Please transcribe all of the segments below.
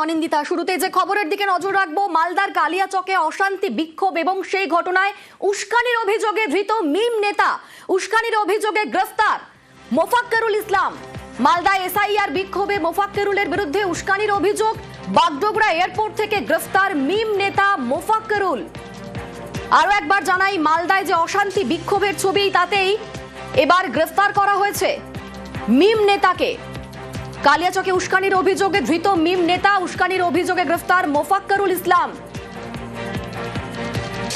অনিন্দিতা। শুরুতে যে খবরের দিকে নজর রাখবো, মালদার কালিয়াচকে অশান্তি বিক্ষোভ এবং সেই ঘটনায় উস্কানির অভিযোগে ধৃত মিম নেতা, উস্কানির অভিযোগে গ্রেফতার মোফাক্কেরুল ইসলাম। মালদা এসআইআর বিক্ষোভে মোফাক্কেরুলের বিরুদ্ধে উস্কানির অভিযোগ, বাগডোগরা এয়ারপোর্ট থেকে গ্রেফতার মিম নেতা মোফাক্কেরুল। আরো একবার জানাই, মালদায় যে অশান্তি বিক্ষোভের ছবি, তাতেই এবার গ্রেফতার করা হয়েছে মিম নেতাকে। কালিয়াচকে উস্কানির অভিযোগে ধৃত মিম নেতা, উস্কানির অভিযোগে গ্রেফতার মোফাক্কেরুল ইসলাম।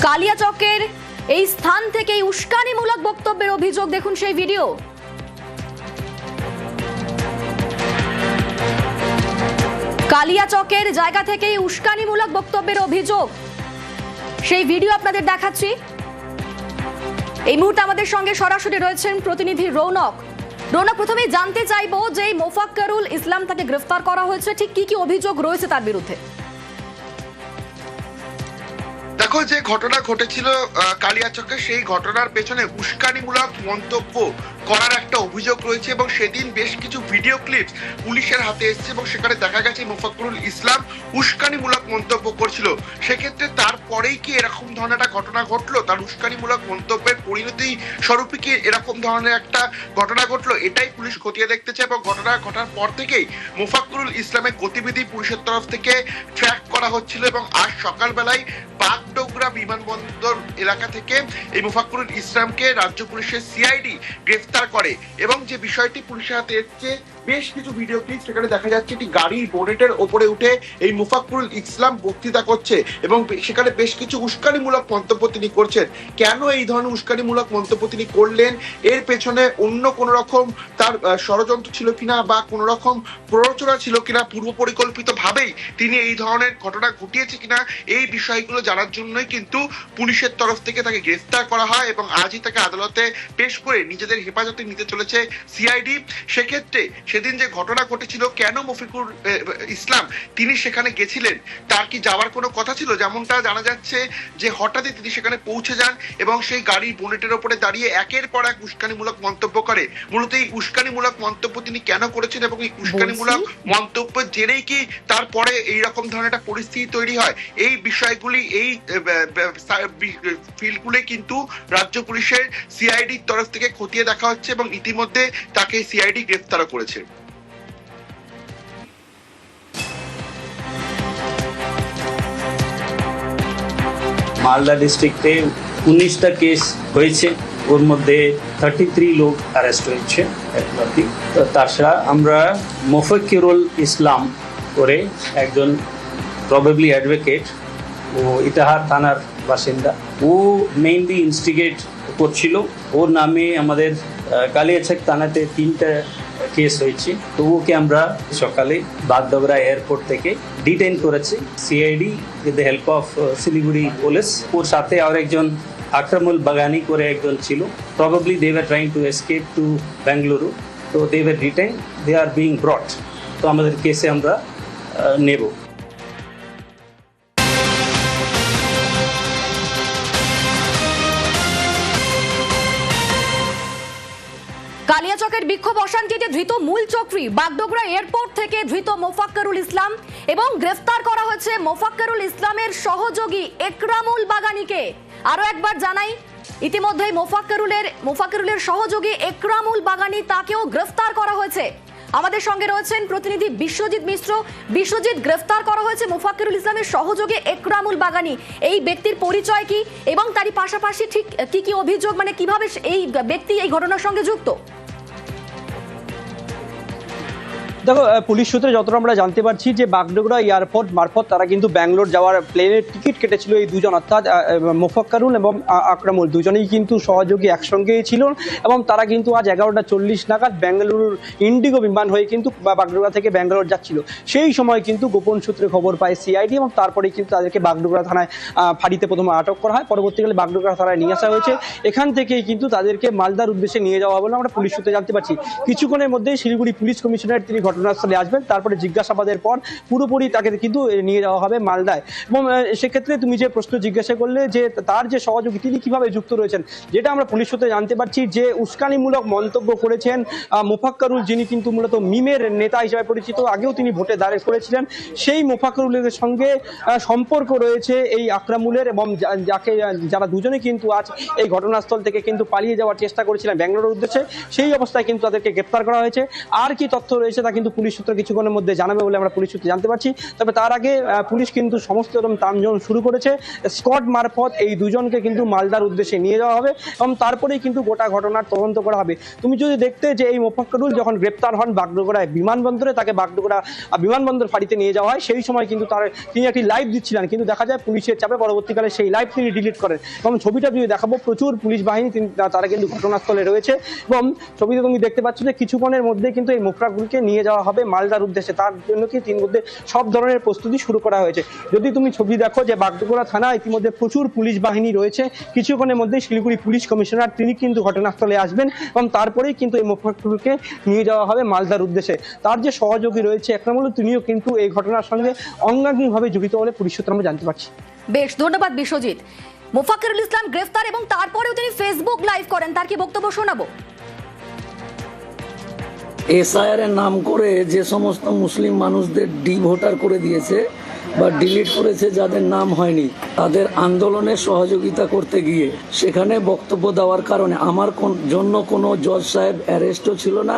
কালিয়াচকের এই স্থান থেকে উস্কানিমূলক বক্তব্যের অভিযোগ, দেখুন সেই ভিডিও। কালিয়াচকের জায়গা থেকেই উস্কানিমূলক বক্তব্যের অভিযোগ, সেই ভিডিও আপনাদের দেখাচ্ছি। এই মুহূর্তে আমাদের সঙ্গে সরাসরি রয়েছেন প্রতিনিধি রৌনক। রৌনক, প্রথমেই জানতে চাইবো যে এই মোফাক্কেরুল ইসলাম তাকে গ্রেফতার করা হয়েছে, ঠিক কি কি অভিযোগ রয়েছে তার বিরুদ্ধে? দেখো, যে ঘটনা ঘটেছিল কালিয়াচকে, সেই ঘটনার পেছনে উস্কানিমূলক মন্তব্য করার একটা অভিযোগ রয়েছে এবং সেদিন বেশ কিছু ভিডিও ক্লিপস পুলিশের হাতে এসেছে এবং সেখানে দেখা গেছে মোফাক্কেরুল ইসলাম উস্কানিমূলক মন্তব্য করছিল। সেক্ষেত্রে তারপরেই কি এরকম ধরনের একটা ঘটনা ঘটলো? তার উস্কানিমূলক মন্তব্যের পরিণতি স্বরূপে কি এরকম ধরনের একটা ঘটনা ঘটলো? এটাই পুলিশ খতিয়ে দেখতেছে এবং ঘটনা ঘটার পর থেকেই মোফাক্কেরুল ইসলামের গতিবিধি পুলিশের তরফ থেকে ট্র্যাক করা হচ্ছিল এবং আজ সকালবেলায় বাগডোগরা বিমানবন্দর এলাকা থেকে এই মোফাক্কেরুল ইসলামকে রাজ্য পুলিশের সিআইডি গ্রেফতার করে এবং যে বিষয়টি পুলিশের হাতে এসেছে, বেশ কিছু ভিডিও ক্লিপ সেখানে দেখা যাচ্ছে একটি গাড়ির বোনেটের ওপরে উঠে এই মোফাক্কেরুল ইসলাম বক্তৃতা করছে এবং সেখানে বেশ কিছু উস্কানিমূলক মন্তব্য তিনি করছেন। কেন এই ধরনের উস্কানিমূলক মন্তব্য তিনি করলেন, এর পেছনে অন্য কোন রকম তার ষড়যন্ত্র ছিল কিনা বা কোন রকম প্ররোচনা ছিল কিনা, পূর্ব পরিকল্পিত ভাবেই তিনি এই ধরনের ঘটনা ঘটিয়েছে কিনা, এই বিষয়গুলো জানার জন্যই কিন্তু পুলিশের তরফ থেকে তাকে গ্রেফতার করা হয় এবং আজই তাকে আদালতে পেশ করে নিজেদের হেফাজতে নিতে চলেছে সিআইডি। সেক্ষেত্রে সেদিন যে ঘটনা ঘটেছিল, কেন মোফাক্কেরুল ইসলাম তিনি সেখানে গেছিলেন, তার কি যাওয়ার কোনো কথা ছিল? যেমনটা জানা যাচ্ছে যে হঠাৎই তিনি সেখানে পৌঁছে যান এবং সেই গাড়ির বোনেটের উপরে দাঁড়িয়ে একের পর এক উস্কানিমূলক মন্তব্য করে। মূলত এই উস্কানিমূলক মন্তব্য তিনি কেন করেছেন এবং এই উস্কানিমূলক মন্তব্যের জেরেই কি তারপরে এইরকম ধরনের একটা পরিস্থিতি তৈরি হয়, এই বিষয়গুলি, এই ফিল্ডগুলি কিন্তু রাজ্য পুলিশের সিআইডির তরফ থেকে খতিয়ে দেখা হচ্ছে এবং ইতিমধ্যে তাকে সিআইডি গ্রেফতারও করেছে। মালদা ডিস্ট্রিক্টে 19টা কেস হয়েছে, ওর মধ্যে 33 লোক অ্যারেস্ট হয়েছে। তাছাড়া আমরা মোফাক্কেরুল ইসলাম করে একজন প্রবাবলি অ্যাডভোকেট, ও ইটাহার থানার বাসিন্দা, ও মেইনলি ইনস্টিগেট করছিল। ওর নামে আমাদের কালিয়াচক থানাতে 3টা কেস হয়েছে। তো ওকে আমরা সকালে বাগডোগরা এয়ারপোর্ট থেকে ডিটেইন করেছি CID with the help of Siliguri police. ওর সাথে আর একজন আকরামুল বাগানি করে একজন ছিল, probably they were trying to escape to Bengaluru. তো they were detain, they are being brought. তো আমাদের কেসে আমরা নেব। কালিয়াচকের বিক্ষোভ অশান্তিতে ধৃত মূল চক্রী, বাগডোগরা এয়ারপোর্ট থেকে ধৃত মোফাক্কেরুল ইসলাম এবং গ্রেফতার করা হয়েছে মোফাক্কেরুল ইসলামের সহযোগী একরামুল বাগানিকে। আরো একবার জানাই, ইতিমধ্যেই মোফাক্কেরুলের সহযোগী একরামুল বাগানি, তাকেও গ্রেফতার করা হয়েছে। আমাদের সঙ্গে রয়েছেন প্রতিনিধি বিশ্বজিৎ মিশ্র। বিশ্বজিৎ, গ্রেফতার করা হয়েছে মোফাক্কেরুল ইসলামের সহযোগী একরামুল বাগানি, এই ব্যক্তির পরিচয় কি এবং তারই পাশাপাশি ঠিক কি কি অভিযোগ, মানে কিভাবে এই ব্যক্তি এই ঘটনার সঙ্গে যুক্ত? দেখো, পুলিশ সূত্রে যতটা আমরা জানতে পারছি যে বাগডোগরা এয়ারপোর্ট মারফত তারা কিন্তু ব্যাঙ্গালোর যাওয়ার প্লেনের টিকিট কেটেছিল এই দুজন, অর্থাৎ মোফাক্কেরুল এবং আকরামুল, দুজনেই কিন্তু সহযোগী একসঙ্গেই ছিল এবং তারা কিন্তু আজ 11টা 40 নাগাদ বেঙ্গালুরুর ইন্ডিগো বিমান হয়ে কিন্তু বাগডোগরা থেকে ব্যাঙ্গালোর যাচ্ছিল। সেই সময় কিন্তু গোপন সূত্রে খবর পায় সিআইডি এবং তারপরেই কিন্তু তাদেরকে বাগডোগরা থানায় ফাঁড়িতে প্রথমে আটক করা হয়, পরবর্তীকালে বাগডোগরা থানায় নিয়ে আসা হয়েছে। এখান থেকেই কিন্তু তাদেরকে মালদার উদ্দেশ্যে নিয়ে যাওয়া হবে বলে আমরা পুলিশ সূত্রে জানতে পারছি। কিছুক্ষণের মধ্যেই শিলিগুড়ি পুলিশ কমিশনার তিনি ঘটনাস্থলে আসবেন, তারপরে জিজ্ঞাসাবাদের পর পুরোপুরি তাকে কিন্তু নিয়ে যাওয়া হবে মালদায়। এবং সেক্ষেত্রে তুমি যে প্রশ্ন জিজ্ঞাসা করলে যে তার যে সহযোগী তিনি কিভাবে যুক্ত রয়েছেন, যেটা আমরা পুলিশ সূত্রে জানতে পারছি যে উস্কানিমূলক মন্তব্য করেছেন মোফাক্কারুল, যিনি কিন্তু মূলত মিমের নেতা হিসেবে পরিচিত, আগেও তিনি ভোটে দাঁড়িয়ে করেছিলেন। সেই মোফাক্কারুলের সঙ্গে সম্পর্ক রয়েছে এই আকরামুলের, এবং যারা দুজনে কিন্তু আজ এই ঘটনাস্থল থেকে কিন্তু পালিয়ে যাওয়ার চেষ্টা করেছিলেন ব্যাঙ্গালোরের উদ্দেশ্যে, সেই অবস্থায় কিন্তু তাদেরকে গ্রেপ্তার করা হয়েছে। আর কি তথ্য রয়েছে তা কিন্তু পুলিশ সূত্র কিছুক্ষণের মধ্যে জানাবে বলে আমরা পুলিশ সূত্রে জানতে পারছি। তবে তার আগে পুলিশ কিন্তু সমস্ত রকম তামঝাম শুরু করেছে। স্কট মারফত এই দুজনকে কিন্তু মালদার উদ্দেশ্যে নিয়ে যাওয়া হবে এবং তারপরেই কিন্তু গোটা ঘটনার তদন্ত করা হবে। তুমি যদি দেখতে যে এই মোফাক্কারুল যখন গ্রেপ্তার হন বাগডোগরায় বিমানবন্দরে, তাকে বাগডোগরা বিমানবন্দর ফাঁড়িতে নিয়ে যাওয়া হয়, সেই সময় কিন্তু তিনি একটি লাইভ দিচ্ছিলেন, কিন্তু দেখা যায় পুলিশের চাপে পরবর্তীকালে সেই লাইভ তিনি ডিলিট করেন। এবং ছবিটা যদি দেখাবো, প্রচুর পুলিশ বাহিনী তারা কিন্তু ঘটনাস্থলে রয়েছে এবং ছবিতে তুমি দেখতে পাচ্ছ যে কিছুক্ষণের মধ্যে কিন্তু এই মোফাক্কারুলকে নিয়ে যাওয়া হবে মালদার উদ্দেশ্যে। তার জন্য কি তিন মধ্যে সব ধরনের প্রস্তুতি শুরু করা হয়েছে। যদি তুমি ছবি দেখো যে বাগডোগরা থানা ইতিমধ্যে প্রচুর পুলিশ বাহিনী রয়েছে, কিছুক্ষণের মধ্যে শিলিগুড়ি পুলিশ কমিশনার তিনি কিন্তু ঘটনাস্থলে আসবেন এবং তারপরেই কিন্তু এই মোফাক্কারুলকে নিয়ে যাওয়া হবে মালদার উদ্দেশ্যে। তার যে সহযোগী রয়েছে একরামুল, তিনিও কিন্তু এই ঘটনার সঙ্গে অঙ্গাঙ্গিভাবে জড়িত বলে পুলিশ সূত্রে আমরা জানতে পারছি। বেশ, ধন্যবাদ বিশ্বজিৎ। মোফাক্কারুল ইসলাম গ্রেফতার এবং তারপরেও তিনি ফেসবুক লাইভ করেন, তার কি বক্তব্য শোনাবো? এসআইআর এর নাম করে যে সমস্ত মুসলিম মানুষদের ভোটার করে দিয়েছে বা ডিলিট করেছে, যাদের নাম হয়নি, তাদের আন্দোলনে সহযোগিতা করতে গিয়ে সেখানে বক্তব্য দেওয়ার কারণে আমার জন্য কোনো জজ সাহেব অ্যারেস্টও ছিল না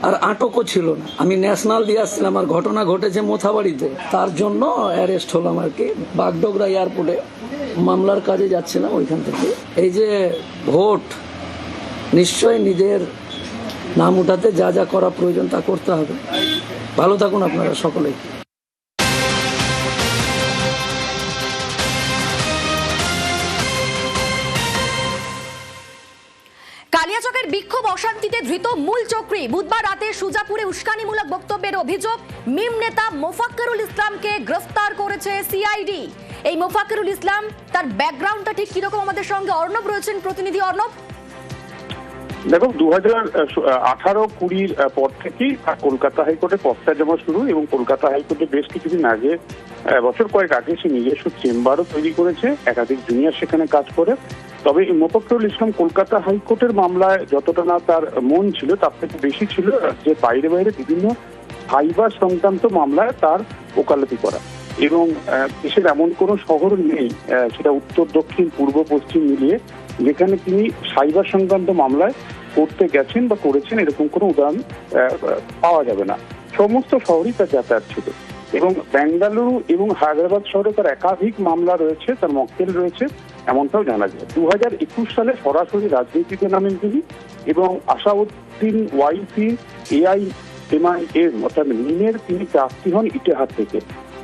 আর আটকও ছিল না। আমি ন্যাশনাল দিয়ে আসছিলাম আর ঘটনা ঘটেছে মোথাবাড়িতে, তার জন্য অ্যারেস্ট হলাম আর কি। বাগডোগরা এয়ারপোর্টে মামলার কাজে যাচ্ছিলাম ওইখান থেকে। এই যে ভোট, নিশ্চয়ই নিজের নাম উঠাতে যা যা করা প্রয়োজন তা করতে হবে। ভালো থাকুন আপনারা সকলেই। কালিয়াচকের বিক্ষোভ অশান্তিতে ধৃত মূল চক্রী। বুধবার রাতে সুজাপুরে উস্কানিমূলক বক্তব্যের অভিযোগ মিম নেতা মোফাক্কারুল ইসলামকে গ্রেফতার করেছে সিআইডি। এই মোফাক্কারুল ইসলাম, তার ব্যাকগ্রাউন্ডটা ঠিক কিরকম, আমাদের সঙ্গে অর্ণব রয়েছেন, প্রতিনিধি অর্ণব। দেখো, 2018-20 পর থেকেই কলকাতা হাইকোর্টে পথটা জমা শুরু, এবং কলকাতা হাইকোর্টে বেশ কিছুদিন আগে, বছর কয়েক আগে, সে নিজস্ব চেম্বারও তৈরি করেছে, একাধিক জুনিয়র সেখানে কাজ করে। তবে মোফাক্কারুল ইসলাম কলকাতা হাইকোর্টের মামলায় যতটা না তার মন ছিল, তার থেকে বেশি ছিল যে বাইরে বাইরে বিভিন্ন সাইবার সংক্রান্ত মামলায় তার ওকালতি করা। এবং দেশের এমন কোনো শহর নেই, সেটা উত্তর, দক্ষিণ, পূর্ব, পশ্চিম মিলিয়ে, যেখানে তিনি সাইবার সংক্রান্ত মামলায় করতে গেছেন বা করেছেন এরকম কোনো উদাহরণ পাওয়া যাবে না। সমস্ত শহরই তার যাতায়াত ছিল। এবং বেঙ্গালুরু এবং হায়দ্রাবাদ শহরে তার একাধিক মামলা রয়েছে, তার মক্কেল রয়েছে, এমনটাও জানা যায়। 2021 সালে সরাসরি রাজনীতিতে নামেন তিনি, এবং আসাউদ্দিন ওয়াইসি AIMIM অর্থাৎ মিমের তিনি প্রার্থী হন ইটাহার থেকে।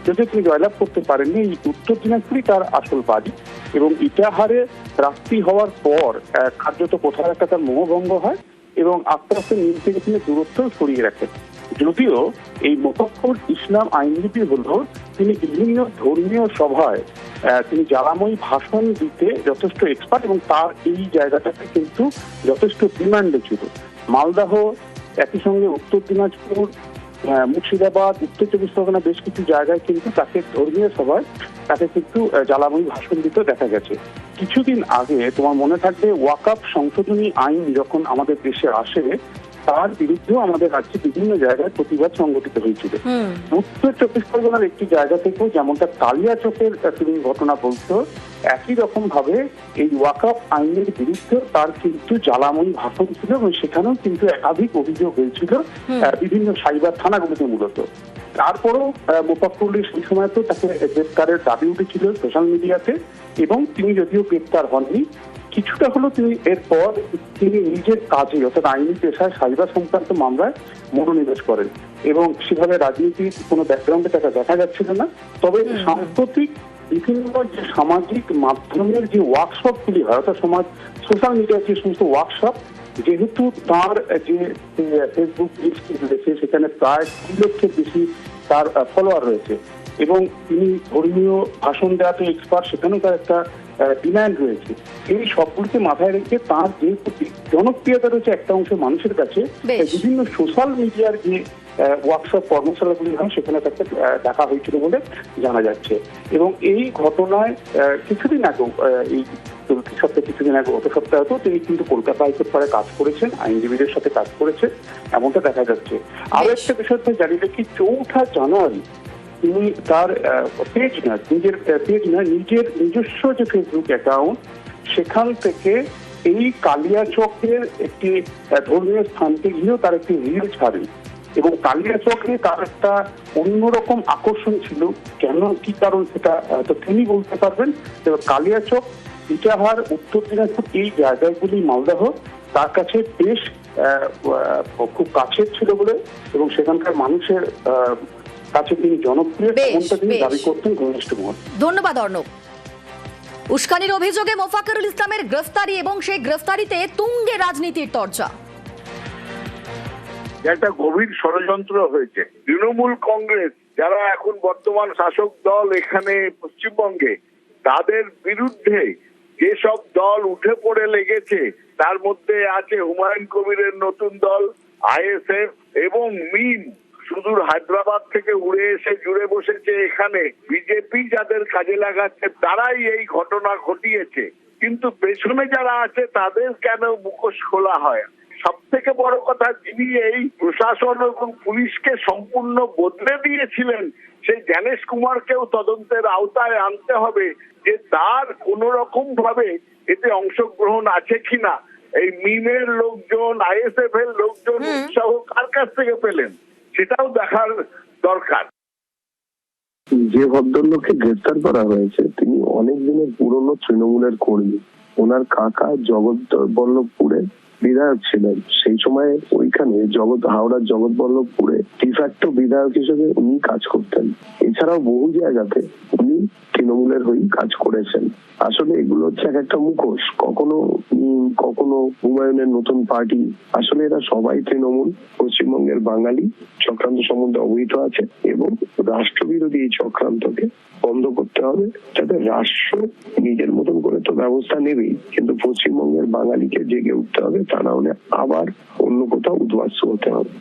যদি তিনি জয়লাভ করতে পারেননি, এই উত্তর দিনাজপুরই তার আসল বাড়ি, এবং ইটাহারে প্রার্থী হওয়ার পর কার্যত কোথাও একটা তার মোহভঙ্গ হয় এবং আস্তে আস্তে মিম থেকে তিনি দূরত্ব সরিয়ে রাখেন। যদিও এই মোফাক্কারুল ইসলাম আইনজীবী হলেও তিনি বিভিন্ন ধর্মীয় সভায় তিনি জ্বালাময়ী ভাষণ দিতে যথেষ্ট এক্সপার্ট, এবং তার এই জায়গাটাতে কিন্তু যথেষ্ট ডিমান্ডে ছিল। মালদহ, একই সঙ্গে উত্তর দিনাজপুর, মুর্শিদাবাদ, উত্তর চব্বিশ পরগনা, বেশ কিছু জায়গায় কিন্তু তাকে ধর্মীয় সভায় তাকে কিন্তু জ্বালাময়ী ভাষণ দিতে দেখা গেছে। কিছুদিন আগে তোমার মনে থাকবে, ওয়াকফ সংশোধনী আইন যখন আমাদের দেশে আসে, তার বিরুদ্ধেও আমাদের রাজ্যে বিভিন্ন জায়গায় প্রতিবাদ সংগঠিত হয়েছিল। উত্তর চব্বিশ পরগনার একটি জায়গা থেকেও, যেমনটা কালিয়াচকের তুমি ঘটনা বলছো, একই রকম ভাবে এই ওয়াকফ আইনের বিরুদ্ধে তার কিন্তু জ্বালাময়ী ভাষণ ছিল, এবং সেখানেও কিন্তু একাধিক অভিযোগ হয়েছিল বিভিন্ন সাইবার থানাগুলিতে মূলত। তারপরও মোফাক্কারুল সেই সময় তো তাকে গ্রেপ্তারের দাবি উঠেছিল সোশ্যাল মিডিয়াতে, এবং তিনি যদিও গ্রেপ্তার হননি, কিছুটা হলো তিনি এরপর তিনি নিজের কাজে অর্থাৎ আইনি পেশায় সাইবার সংক্রান্ত মামলায় মনোনিবেশ করেন, এবং সেভাবে রাজনীতির কোনো ব্যাকগ্রাউন্ডে তাকে দেখা যাচ্ছিল না। তবে সাম্প্রতিক বিভিন্ন যে সামাজিক মাধ্যমের যে ওয়ার্কশপগুলি হয়, অর্থাৎ সোশ্যাল মিডিয়ার যে সমস্ত ওয়ার্কশপ, যেহেতু তার যে ফেসবুক লিস্ট রয়েছে, সেখানে প্রায় 2 লক্ষের বেশি তার ফলোয়ার রয়েছে, এবং তিনি ধর্মীয় ভাষণ দেওয়াতে এক্সপার্ট, সেখানেও তার একটা ডিমান্ড রয়েছে, এই সবগুলিকে মাথায় রেখে তার যেহেতু জনপ্রিয়তা রয়েছে একটা অংশ মানুষের কাছে, বেশ। বিভিন্ন সোশ্যাল মিডিয়ার যে ওয়ার্কশপ কর্মশালাগুলি হয় সেখানে তাকে দেখা হয়েছিল বলে জানা যাচ্ছে। এবং এই ঘটনায় কিছুদিন আগেও এই কিছুদিন আগে গত সপ্তাহে তো তিনি কিন্তু কলকাতা হাইকোর্ট পাড়ে কাজ করেছেন, আইনজীবীদের সাথে কাজ করেছেন, এমনটা দেখা যাচ্ছে। আরো একটা বিষয় জানিয়ে রাখি, 4 জানুয়ারি তিনি তার নিজের নিজস্ব যে ফেসবুক অ্যাকাউন্ট, সেখান থেকে এই কালিয়াচকের একটি ধর্মীয় স্থানকে ঘিরেও তার একটি রিল ছাড়েন। এবং কালিয়াচকে তার একটা অন্যরকম আকর্ষণ ছিল, কেন কি কারণ সেটা তো তিনি বলতে পারবেন। কালিয়াচক, ইটাহার, উত্তর দিনাজপুর এই জায়গাগুলি মালদহ তার কাছে বেশ খুব কাছের ছিল বলে, এবং সেখানকার মানুষের কাছে তিনি জনপ্রিয়, এমনটা তিনি দাবি করতেন ঘনিষ্ঠ মহল। ধন্যবাদ অর্ণব। উস্কানির অভিযোগে মোফাক্কেরুল ইসলামের গ্রেফতারি এবং সেই গ্রেফতারিতে তুঙ্গে রাজনীতির চর্চা। একটা গভীর ষড়যন্ত্র হয়েছে। তৃণমূল কংগ্রেস যারা এখন বর্তমান শাসক দল এখানে পশ্চিমবঙ্গে, তাদের বিরুদ্ধে যেসব দল উঠে পড়ে লেগেছে, তার মধ্যে আছে হুমায়ুন কবিরের নতুন দল আইএসএফ এবং মিম, সুদূর হায়দ্রাবাদ থেকে উড়ে এসে জুড়ে বসেছে এখানে। বিজেপি যাদের কাজে লাগাচ্ছে তারাই এই ঘটনা ঘটিয়েছে, কিন্তু পেছনে যারা আছে তাদের কেন মুখোশ খোলা হয়? সব থেকে বড় কথা, যিনি এই প্রশাসন এবং পুলিশকে সম্পূর্ণ বদলে দিয়েছিলেন, সেই জ্ঞানেশ কুমারকেও তদন্তের আওতায় আনতে হবে যে তার কোন রকম ভাবে এতে অংশগ্রহণ আছে কিনা। এই মিমের লোকজন, আইএসএফ এর লোকজন উৎসাহ কার কাছ থেকে পেলেন সেটাও দেখার দরকার। যে ভদ্রলোককে গ্রেফতার করা হয়েছে তিনি অনেক দিনের পুরনো তৃণমূলের কর্মী। ওনার কাকা জগৎবল্লভপুরে বিধায়ক ছিলেন। সেই সময় ওইখানে হাওড়ার জগৎবল্লভপুরে ডিফ্যাক্টো বিধায়ক হিসেবে উনি কাজ করতেন। এছাড়াও বহু জায়গাতে উনি তৃণমূলের হয়ে কাজ করেছেন। আসলে এগুলো হচ্ছে এক একটা মুখোশ, কখনো হুমায়ুনের নতুন পার্টি, আসলে এরা সবাই তৃণমূল। পশ্চিমবঙ্গের বাঙালি চক্রান্ত সম্বন্ধে অবহিত আছে এবং রাষ্ট্রবিরোধী এই চক্রান্তকে বন্ধ করতে হবে, যাতে রাষ্ট্র নিজের মতন করে তো ব্যবস্থা নেবেই, কিন্তু পশ্চিমবঙ্গের বাঙালিকে জেগে উঠতে হবে, তা না হলে আবার অন্য কোথাও উদ্বাস্তু হতে হবে।